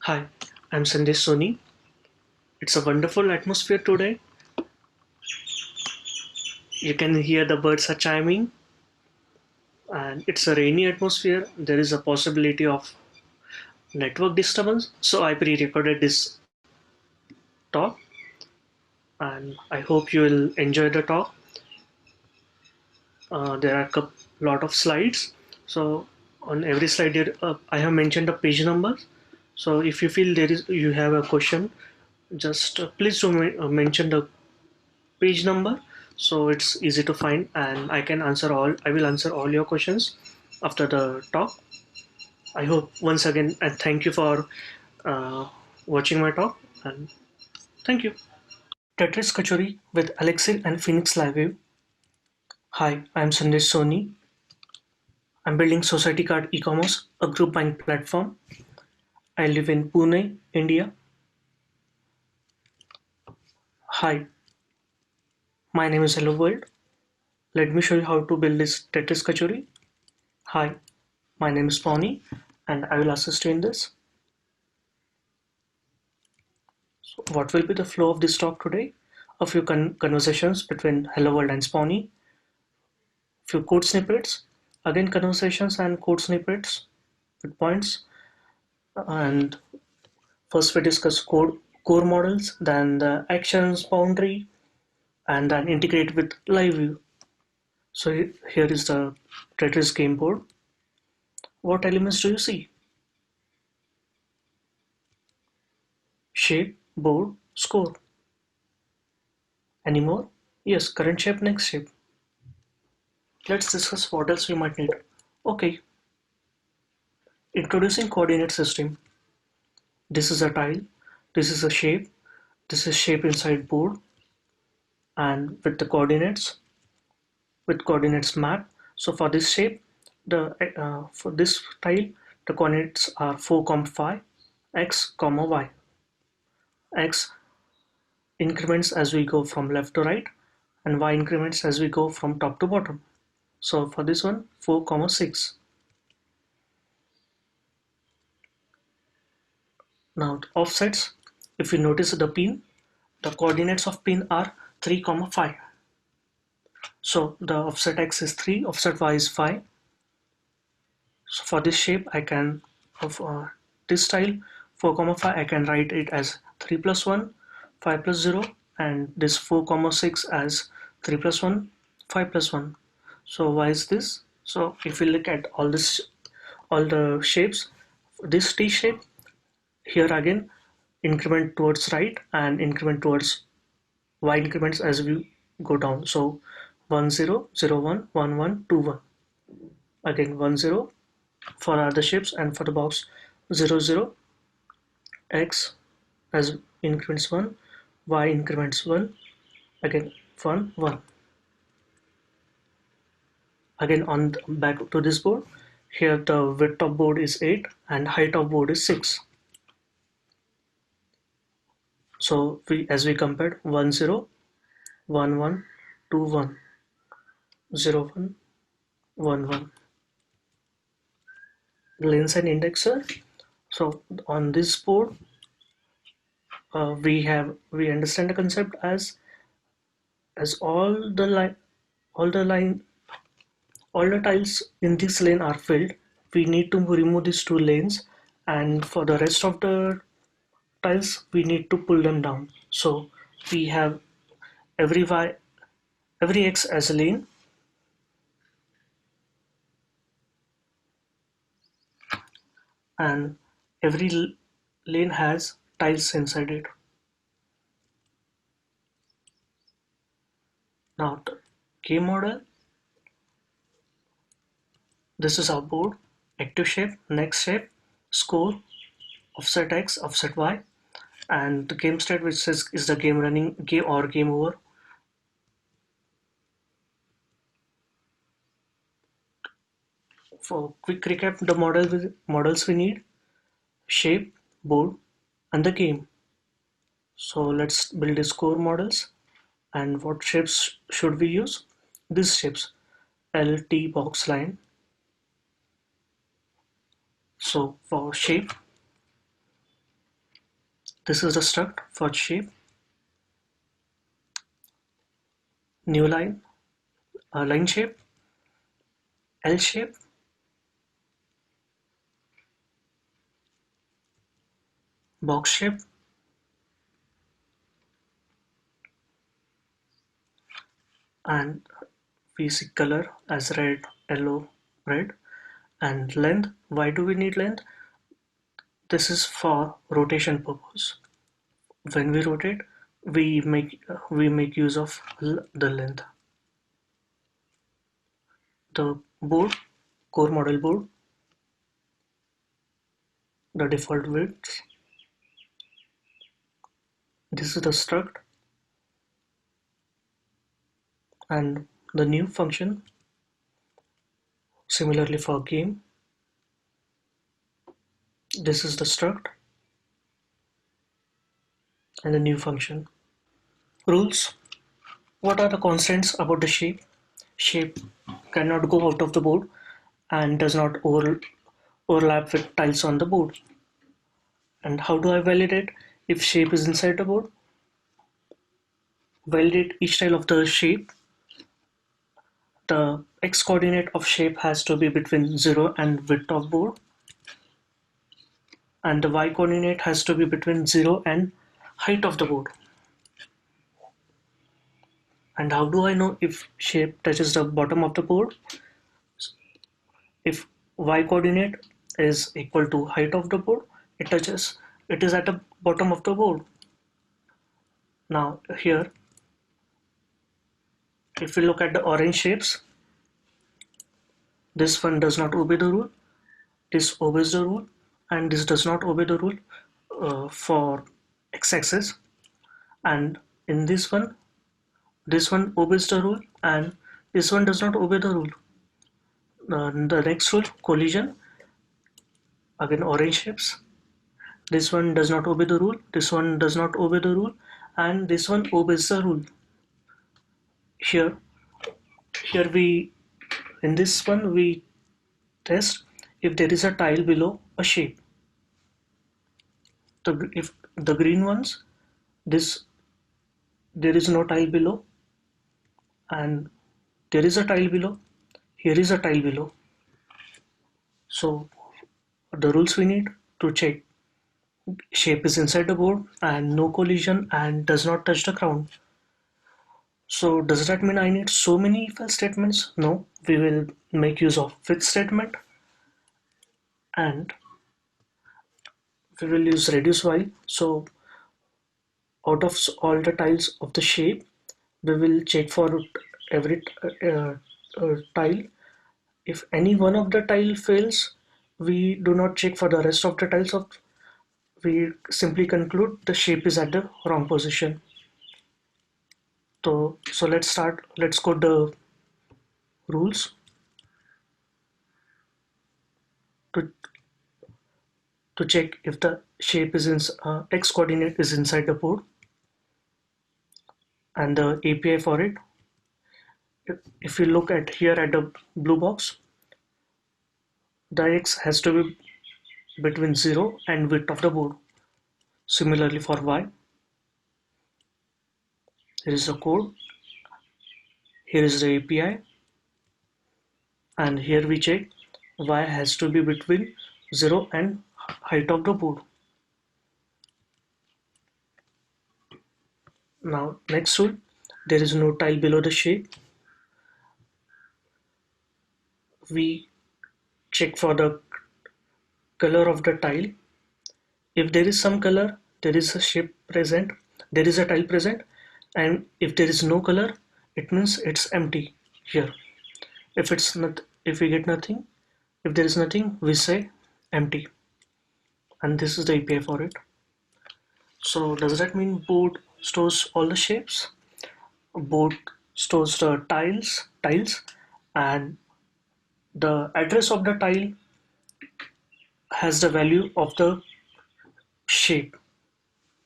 Hi, I'm Sandesh Soni. It's a wonderful atmosphere today. You can hear the birds are chiming, and it's a rainy atmosphere. There is a possibility of network disturbance, so I pre-recorded this talk, and I hope you will enjoy the talk. There are a lot of slides, so on every slide here, I have mentioned the page numbers. So if you feel you have a question, just please do mention the page number so it's easy to find and I will answer all your questions after the talk. I hope once again and thank you for uh, watching my talk and thank you. Tetris Kachori with Elixir and Phoenix LiveView. Hi, I'm Sandesh Soni. I'm building Society-kart e-commerce, a group buying platform. I live in Pune, India. Hi, my name is Hello World. Let me show you how to build this Tetris Kachori. Hi, my name is Pony and I will assist you in this. So what will be the flow of this talk today? A few conversations between Hello World and Spawny, few code snippets, again conversations and code snippets with points, and first we discuss core models, then the actions boundary, and then integrate with live view. So here is the Tetris game board. What elements do you see? Shape, board, score. Any more? Yes, current shape, next shape. Let's discuss what else we might need. Okay, introducing coordinate system. This is a tile, this is a shape, this is shape inside board, and with coordinates map. So for this shape, the for this tile, the coordinates are 4, 5, x, y. X increments as we go from left to right, and y increments as we go from top to bottom. So for this one, 4, 6. Now offsets, if you notice the pin, the coordinates of pin are 3, 5. So the offset x is 3, offset y is 5. So for this shape, I can, of this style, 4, 5, I can write it as 3 plus 1, 5 plus 0, and this 4, 6 as 3 plus 1, 5 plus 1. So why is this? So if we look at all the shapes, this T shape, here again, increment towards right and increment towards y increments as we go down. So 1, 0, 0, 1, 1, 1, 2, 1. Again 1, 0 for other shapes, and for the box 0, 0, x as increments 1, y increments 1, again 1, 1. Again on back to this board, here the width of board is 8 and height of board is 6. So as we compared 1, 0, 1, 1, 2, 1, 0, 1, 1, 1. Lens and indexer. So on this board, we understand the concept as all the line all the tiles in this lane are filled. We need to remove these two lanes, and for the rest of the tiles we need to pull them down. So we have every y every x as a lane, and every lane has tiles inside it. Now the game model, this is our board: active shape, next shape, score, offset x, offset y, and the game state, which says is the game running, game or game over. For quick recap, the models we need: shape, board, and the game. So let's build the score models. And what shapes should we use? These shapes: L, T, box, line. So for shape, This is the struct for shape, new line, line shape, L shape, box shape, and we see color as red, yellow, red, and length. Why do we need length? This is for rotation purpose. When we rotate, we make use of the length. The board, core model board, the default width. This is the struct and the new function. Similarly for game, this is the struct and the new function. Rules. What are the constants about the shape? Shape cannot go out of the board and does not overlap with tiles on the board. And how do I validate if shape is inside the board? Validate each tile of the shape. The x coordinate of shape has to be between 0 and width of board, and the y coordinate has to be between 0 and height of the board. And how do I know if shape touches the bottom of the board? If y coordinate is equal to height of the board, it is at the bottom of the board. Now here, if we look at the orange shapes, this one does not obey the rule, this obeys the rule, and this does not obey the rule for x-axis. And in this one obeys the rule and this one does not obey the rule. The next rule, collision, again orange shapes. This one does not obey the rule, this one does not obey the rule, and this one obeys the rule. Here we, in this one we test if there is a tile below a shape. If the green ones, there is no tile below, and there is a tile below, here is a tile below. So the rules we need to check: shape is inside the board and no collision and does not touch the ground. So does that mean I need so many if else statements? No, we will make use of with statement, and we will use reduce while. So out of all the tiles of the shape, we will check for every tile. If any one of the tile fails, we do not check for the rest of the tiles we simply conclude the shape is at the wrong position. So let's start. Let's code the rules to check if the shape is in x coordinate is inside the board, and the API for it. If you look at here at the blue box, the x has to be between 0 and width of the board. Similarly for y, here is the code, here is the API, and here we check y has to be between 0 and height of the board. Now next rule, there is no tile below the shape. We check for the color of the tile. If there is some color, there is a shape present, there is a tile present, and if there is no color, it means it's empty here. If it's not, if we get nothing, if there is nothing, we say empty, and this is the API for it. So does that mean board stores all the shapes? Board stores the tiles, and the address of the tile has the value of the shape.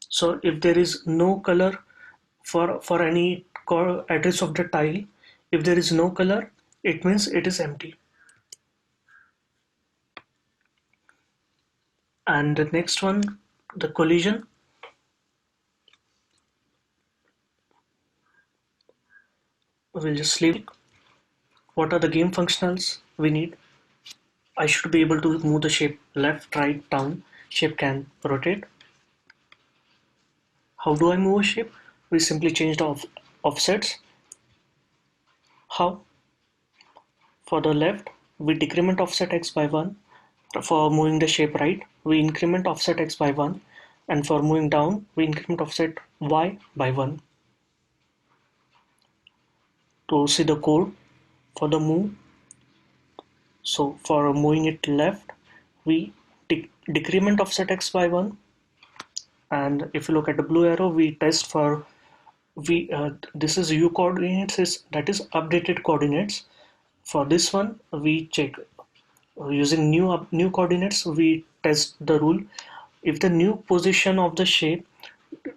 So if there is no color for any address of the tile, if there is no color, it means it is empty. And the next one, the collision. We'll just leave. What are the game functionals we need? I should be able to move the shape left, right, down. Shape can rotate. How do I move a shape? We simply change the offsets. How? For the left, we decrement offset x by 1. For moving the shape right, we increment offset x by 1. And for moving down, we increment offset y by 1. To see the code for the move, so for moving it left, we decrement offset x by 1. And if you look at the blue arrow, we test for this is u coordinates, that is updated coordinates. For this one, we check using new coordinates. We test the rule. If the new position of the shape,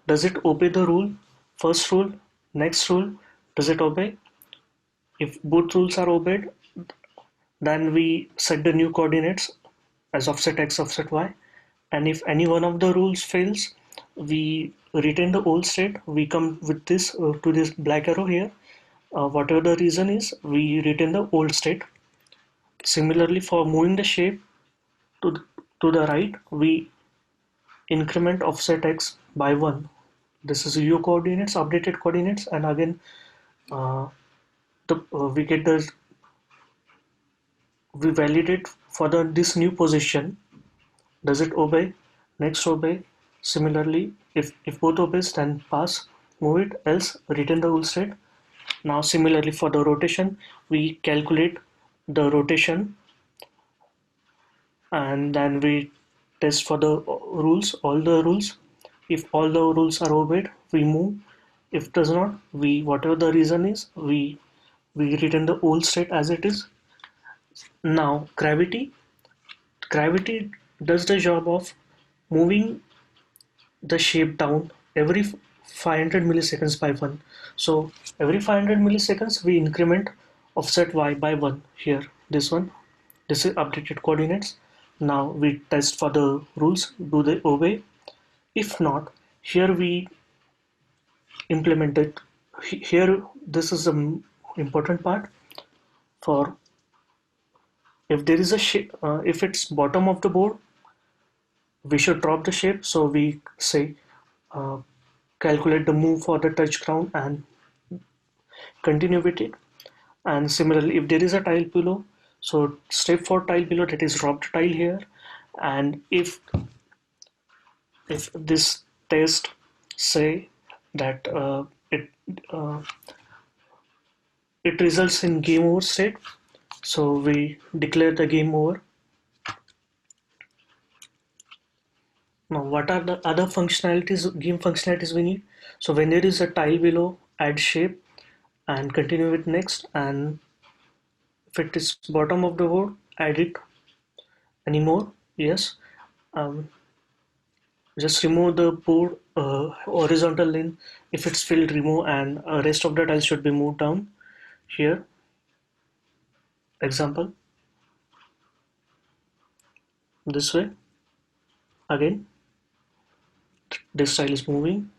does it obey the rule? First rule, next rule, does it obey? If both rules are obeyed, then we set the new coordinates as offset x, offset y. And if any one of the rules fails, we retain the old state. We come with this to this black arrow here. Whatever the reason is, we retain the old state. Similarly, for moving the shape to the right, we increment offset x by 1. This is u coordinates, updated coordinates, and again we get the we validate for this new position. Does it obey? Next obey. Similarly, if both obeys, then pass, move it, else retain the old state. Now similarly for the rotation, we calculate the rotation and then we test for the rules, all the rules. If all the rules are obeyed, we move. If does not, we whatever the reason is, we retain the old state as it is. Now gravity does the job of moving the shape down every 500 milliseconds by 1. So every 500 milliseconds we increment offset y by 1 here. This one, this is updated coordinates. Now we test for the rules, do they obey? If not, here we implement it. Here this is the important part. For if there is a shape, if it's bottom of the board, we should drop the shape. So we say uh, calculate the move for the touch ground and continue with it. And similarly, if there is a tile below, so step for tile below, that is drop the tile here. And if this test say that uh, it results in game over state, so we declare the game over. Now what are the other functionalities, game functionalities we need? So when there is a tile below, add shape and continue with next. And if it is bottom of the board, add it anymore, yes. um, just remove the board horizontal lane. If it's filled, remove, and rest of the tiles should be moved down here. Example, this way. Again, this tile is moving.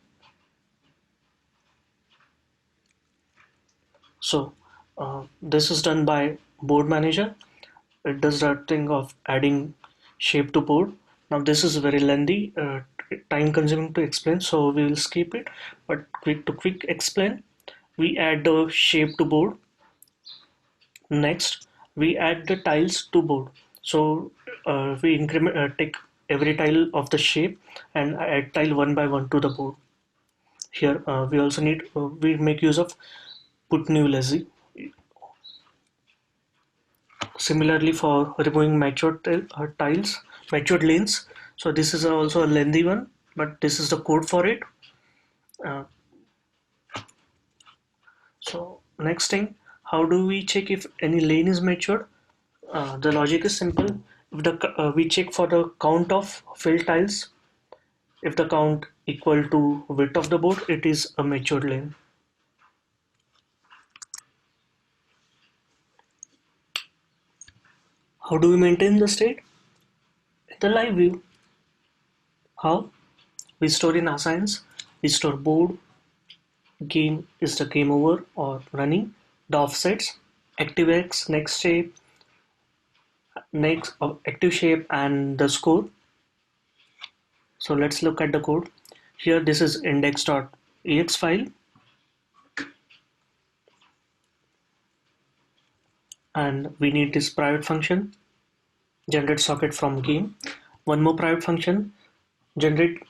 So this is done by board manager. It does that thing of adding shape to board. Now this is very lengthy, time consuming to explain, so we will skip it. But quick explain, we add the shape to board. Next, we add the tiles to board. So we increment, take every tile of the shape and add tile one by one to the board. Here we also need, we make use of put new lazy. Similarly for removing matured tiles, matured lanes. So this is also a lengthy one, but this is the code for it. Uh, so next thing, how do we check if any lane is matured? The logic is simple. If we check for the count of filled tiles. If the count equal to width of the board, it is a matured lane. How do we maintain the state? In the live view. How? We store in assigns. We store board, game is the game over or running. the offsets, active X, next shape, next active shape, and the score. So let's look at the code. Here this is index.ex file, and we need this private function, generate socket from game. One more private function, generate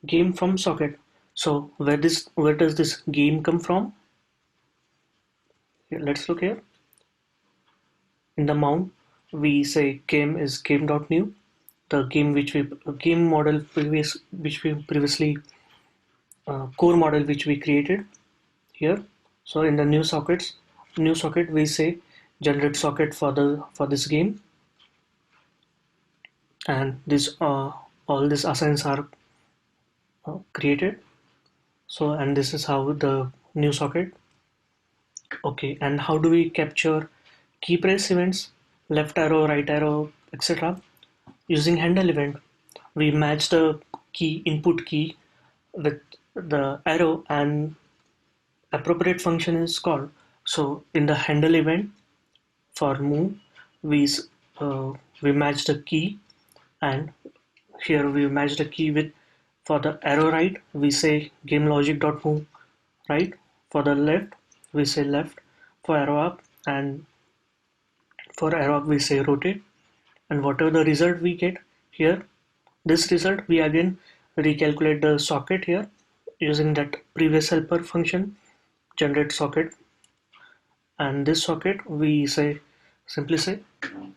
game from socket. So where does this game come from? Here, let's look here. In the mount, we say game is game.new, the game game model which we previously core model which we created here. So in the new socket we say generate socket for this game, and this all these assigns are created. So, and this is how the new socket. Okay, and how do we capture key press events, left arrow, right arrow, etc. Using handle event? We match the key input key with the arrow, and appropriate function is called. So in the handle event for move, we uh, we match the key, and here we match the key with, for the arrow right we say game logic dot move right, for the left we say left, for arrow up, and for arrow up we say rotate, and whatever the result we get here, this result we again recalculate the socket here using that previous helper function, generate socket, and this socket we say simply say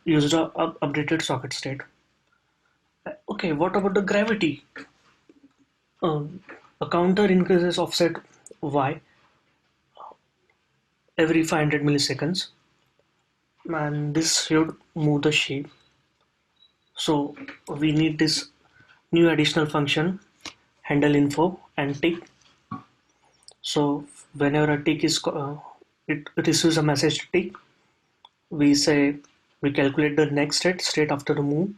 use the updated socket state. Okay, what about the gravity? A counter increases offset y every 500 milliseconds, and this should move the shape. So we need this new additional function, handle info and tick. So whenever a tick is it receives a message to tick, we say we calculate the next state after the move.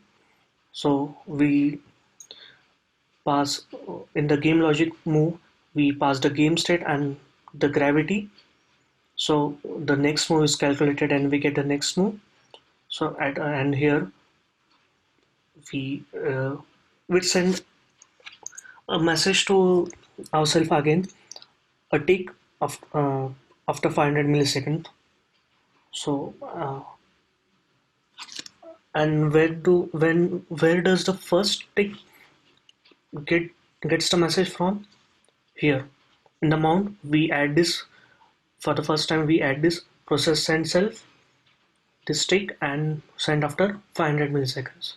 So we pass in the game logic move, we pass the game state and the gravity. So the next move is calculated and we get the next move. So at and here we we send a message to ourselves again, a tick of after 500 milliseconds. So and where does the first tick get gets the message from? Here in the mount we add this, for the first time we add this process send self, this tick, and send after 500 milliseconds.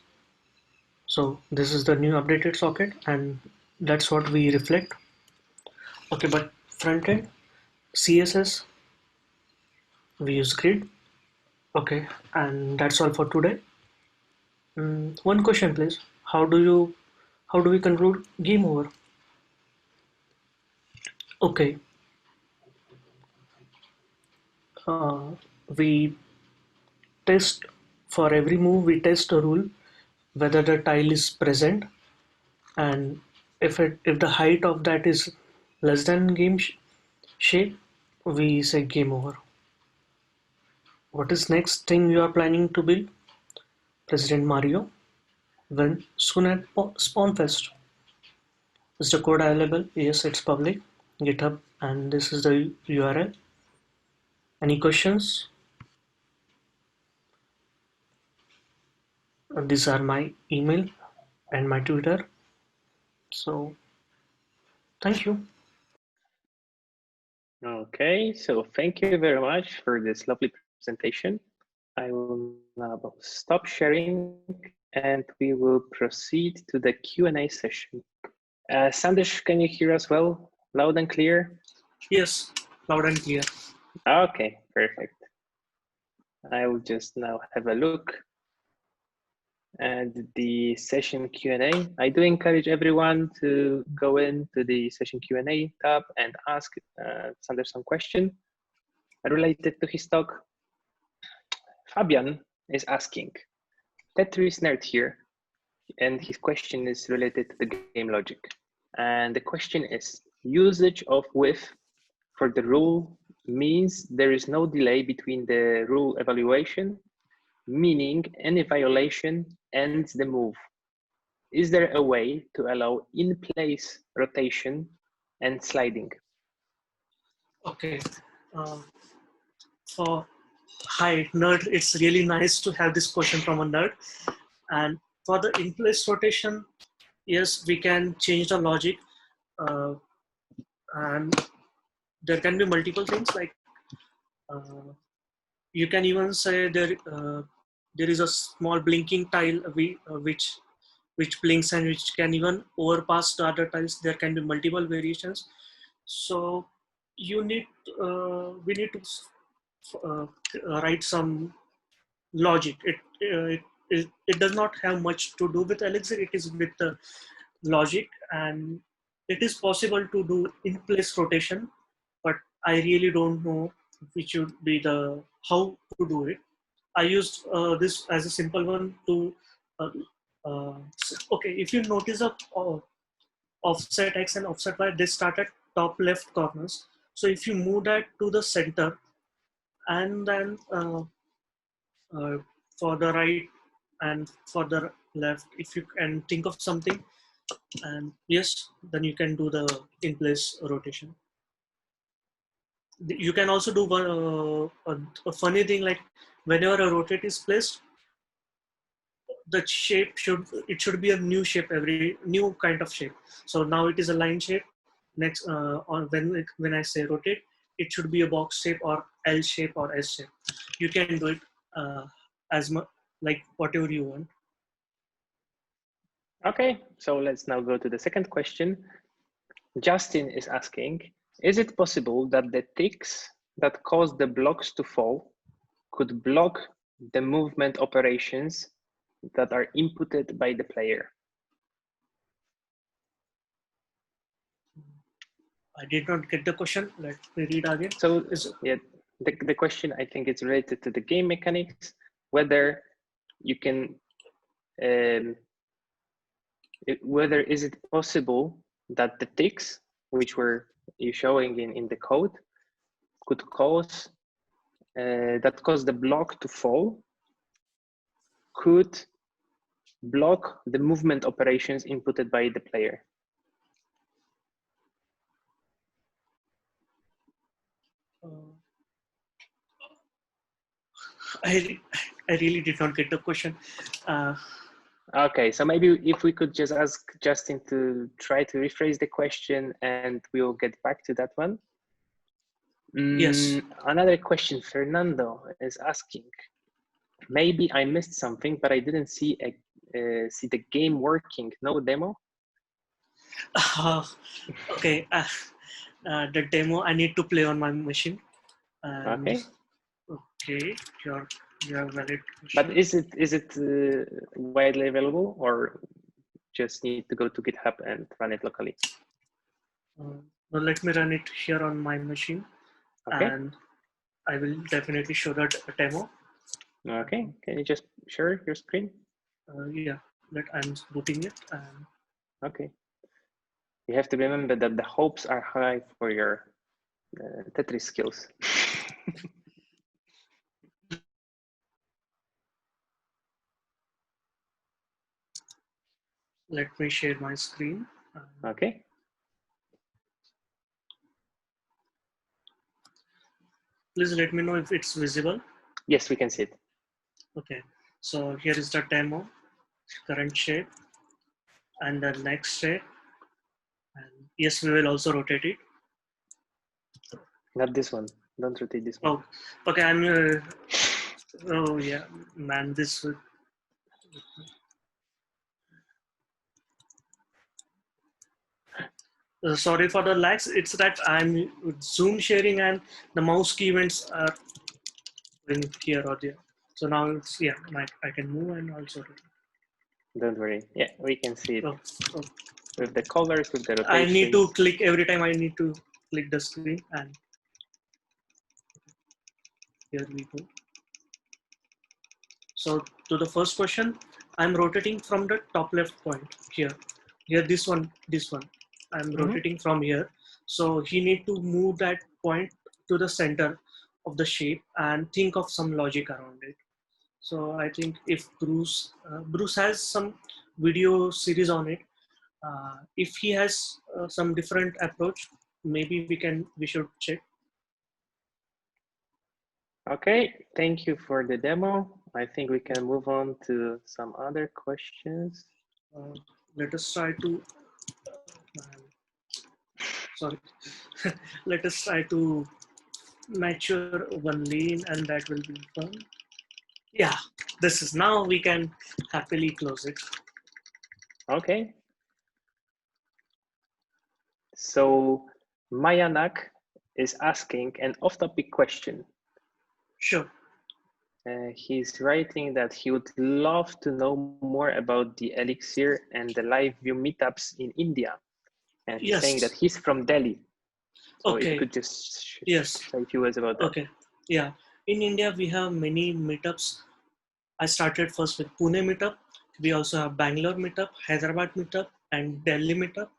So this is the new updated socket, and that's what we reflect. Okay, but front end CSS we use grid. Okay, and that's all for today. One question please, how do we conclude game over? Okay, uh, we test, for every move we test a rule whether the tile is present, and if the height of that is less than game shape, we say game over. What is next thing you are planning to build? President Mario. When? Soon at Spawnfest. Is the code available? Yes, it's public. GitHub, and this is the URL. Any questions? These are my email and my Twitter. So thank you. Okay, so thank you very much for this lovely presentation. I will now stop sharing and we will proceed to the Q&A session. Sandesh, can you hear us well, loud and clear? Yes, loud and clear. Okay, perfect. I will just now have a look at the session Q&A. I do encourage everyone to go into the session Q&A tab and ask Sandesh some question related to his talk. Fabian is asking, Tetris nerd here, and his question is related to the game logic. And the question is, usage of with for the rule means there is no delay between the rule evaluation, meaning any violation ends the move. Is there a way to allow in-place rotation and sliding? Okay. For hi nerd, it's really nice to have this question from a nerd. And for the in-place rotation, yes, we can change the logic, and there can be multiple things like you can even say there is a small blinking tile which blinks and which can even overpass the other tiles. There can be multiple variations. So you need we need to write some logic. It does not have much to do with Elixir. It is with the logic, and it is possible to do in-place rotation, but I really don't know which should be the how to do it. I used this as a simple one to uh, okay. If you notice a offset X and offset Y, they start at top left corners. So if you move that to the center, and then uh, for the right and for the left, if you can think of something, and yes, then you can do the in-place rotation. You can also do one a funny thing, like whenever a rotate is placed, the shape should be a new shape, every new kind of shape. So now it is a line shape. Next on when I say rotate, it should be a box shape or L shape or S shape. You can do it as much like whatever you want. Okay, so let's now go to the second question. Justin is asking, is it possible that the ticks that cause the blocks to fall could block the movement operations that are inputted by the player? I did not get the question. Let me read again. So yeah, the question, I think it's related to the game mechanics, whether you can, whether is it possible that the ticks, which were you showing in the code, could cause, that cause the block to fall, could block the movement operations inputted by the player. I really did not get the question. Okay, so maybe if we could just ask Justin to try to rephrase the question and we'll get back to that one. Yes. Another question, Fernando is asking, maybe I missed something, but I didn't see the game working. No demo? Okay. The demo I need to play on my machine. And Okay. Okay, your valid question. But is it widely available, or just need to go to GitHub and run it locally? Well, let me run it here on my machine, okay. And I will definitely show that demo. Okay, can you just share your screen? Yeah, I'm booting it. And okay. You have to remember that the hopes are high for your Tetris skills. Let me share my screen. Okay. Please let me know if it's visible. Yes, we can see it. Okay, so here is the demo, current shape, and the next shape. And yes, we will also rotate it. Not this one. Don't rotate this one. Oh, okay. Oh yeah, man, this would. Sorry for the lags. It's that I'm Zoom sharing and the mouse key events are in here or there. So now it's, yeah, I can move and also. Don't worry. Yeah, we can see it. Oh. With the colors, with the rotation. I need to click every time I need to click the screen, and here we go. So to the first question, I'm rotating from the top left point here. Here, this one. I'm rotating from here. So he need to move that point to the center of the shape and think of some logic around it. So I think if Bruce has some video series on it, if he has some different approach, maybe we should check. Okay, thank you for the demo. I think we can move on to some other questions. Let us try to sorry let us try to mature one lane, and that will be fun. Yeah, this is now we can happily close it. Okay. So Mayanak is asking an off-topic question. Sure. He's writing that he would love to know more about the Elixir and the LiveView meetups in India. And he's saying that he's from Delhi. So if you could just say a few words about that. Okay. Yeah. In India, we have many meetups. I started first with Pune meetup. We also have Bangalore meetup, Hyderabad meetup, and Delhi meetup.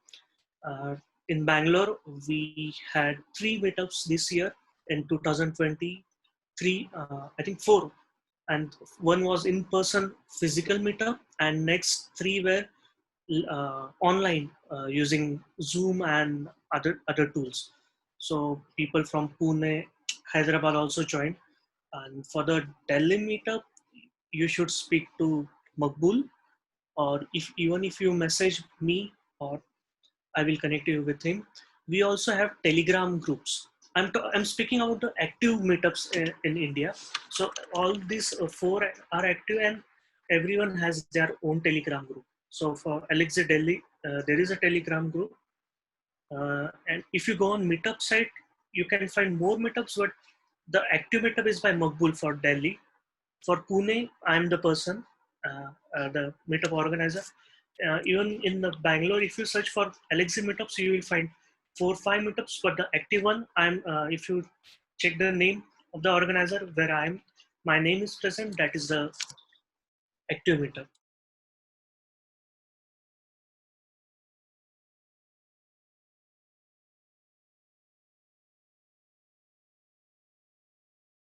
In Bangalore, we had 3 meetups this year in 2023. I think 4, and one was in-person physical meetup, and next 3 were online using Zoom and other tools. So people from Pune, Hyderabad also joined. And for the Delhi meetup, you should speak to Makbul, or even if you message me, or I will connect you with him. We also have Telegram groups. I'm speaking about the active meetups in India. So all these 4 are active, and everyone has their own Telegram group. So for Elixir Delhi, there is a Telegram group. And if you go on meetup site, you can find more meetups, but the active meetup is by Makbul for Delhi. For Pune, I'm the person, the meetup organizer. Even in the Bangalore, if you search for Elixir meetups, you will find 4-5 meetups. But the active one, if you check the name of the organizer where my name is present, that is the active meetup.